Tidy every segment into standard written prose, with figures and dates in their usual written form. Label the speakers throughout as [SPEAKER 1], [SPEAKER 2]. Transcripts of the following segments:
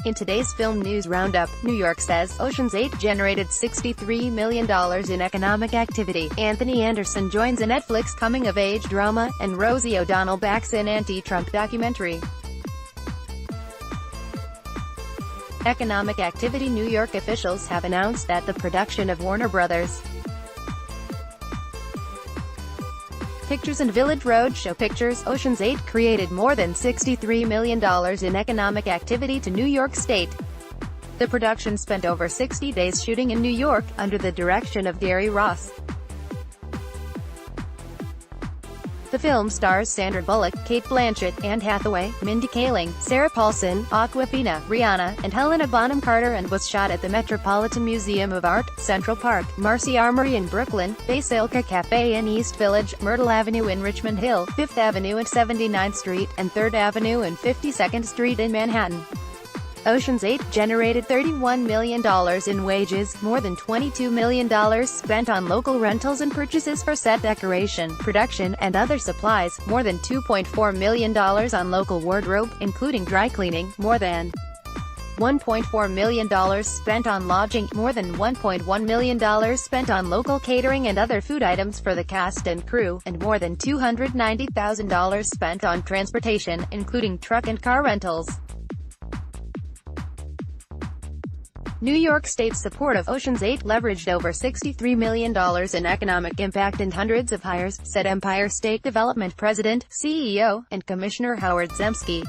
[SPEAKER 1] In today's film news roundup, New York says Ocean's 8 generated $63 million in economic activity. Anthony Anderson joins a Netflix coming-of-age drama, and Rosie O'Donnell backs in anti-Trump documentary. Economic activity. New York officials have announced that the production of Warner Bros. Pictures and Village Roadshow Pictures, Ocean's 8 created more than $63 million in economic activity to New York State. The production spent over 60 days shooting in New York, under the direction of Gary Ross. The film stars Sandra Bullock, Cate Blanchett, Anne Hathaway, Mindy Kaling, Sarah Paulson, Awkwafina, Rihanna, and Helena Bonham Carter, and was shot at the Metropolitan Museum of Art, Central Park, Marcy Armory in Brooklyn, Basilka Cafe in East Village, Myrtle Avenue in Richmond Hill, 5th Avenue and 79th Street, and 3rd Avenue and 52nd Street in Manhattan. Ocean's 8 generated $31 million in wages, more than $22 million spent on local rentals and purchases for set decoration, production, and other supplies, more than $2.4 million on local wardrobe, including dry cleaning, more than $1.4 million spent on lodging, more than $1.1 million spent on local catering and other food items for the cast and crew, and more than $290,000 spent on transportation, including truck and car rentals. New York State's support of Ocean's 8 leveraged over $63 million in economic impact and hundreds of hires, said Empire State Development President, CEO, and Commissioner Howard Zemsky.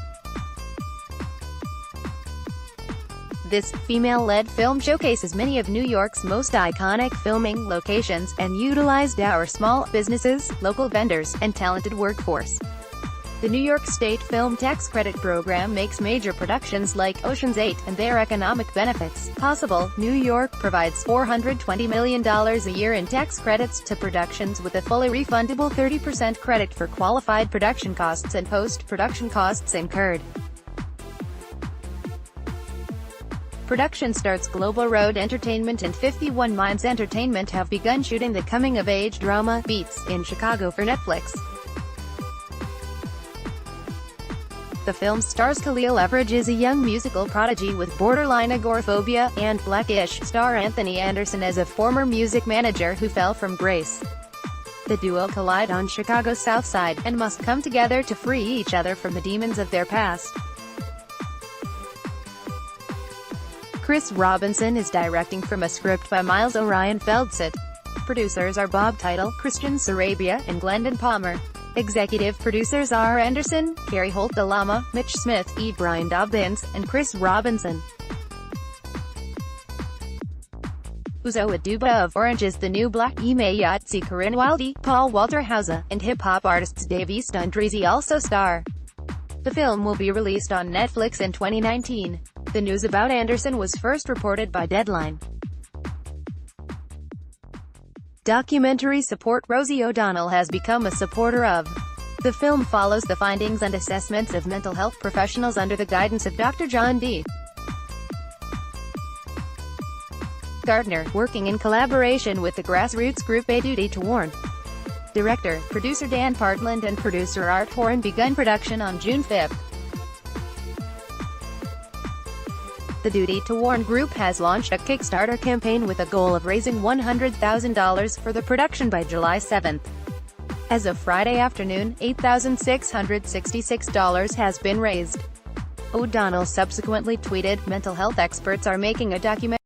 [SPEAKER 1] This female-led film showcases many of New York's most iconic filming locations, and utilized our small businesses, local vendors, and talented workforce. The New York State Film Tax Credit Program makes major productions like Ocean's 8 and their economic benefits possible. New York provides $420 million a year in tax credits to productions, with a fully refundable 30% credit for qualified production costs and post-production costs incurred. Production starts. Global Road Entertainment and 51 Minds Entertainment have begun shooting the coming-of-age drama, Beats, in Chicago for Netflix. The film stars Khalil Everidge as a young musical prodigy with borderline agoraphobia, and Blackish star Anthony Anderson as a former music manager who fell from grace. The duo collide on Chicago's South Side, and must come together to free each other from the demons of their past. Chris Robinson is directing from a script by Miles Orion Feldsit. Producers are Bob Title, Christian Sarabia, and Glendon Palmer. Executive producers are Anderson, Carrie Holt Alama, Mitch Smith, E. Brian Dobbins, and Chris Robinson. Uzo Aduba of Orange is the New Black, Ime Yatsi, Corinne Wilde, Paul Walter Hauser, and hip-hop artists Dave East and Dreezy also star. The film will be released on Netflix in 2019. The news about Anderson was first reported by Deadline. Documentary support. Rosie O'Donnell has become a supporter of. The film follows the findings and assessments of mental health professionals under the guidance of Dr. John D. Gardner, working in collaboration with the grassroots group A Duty to Warn. Director, producer Dan Partland and producer Art Horan begun production on June 5. The Duty to Warn group has launched a Kickstarter campaign with a goal of raising $100,000 for the production by July 7. As of Friday afternoon, $8,666 has been raised. O'Donnell subsequently tweeted, "Mental health experts are making a documentary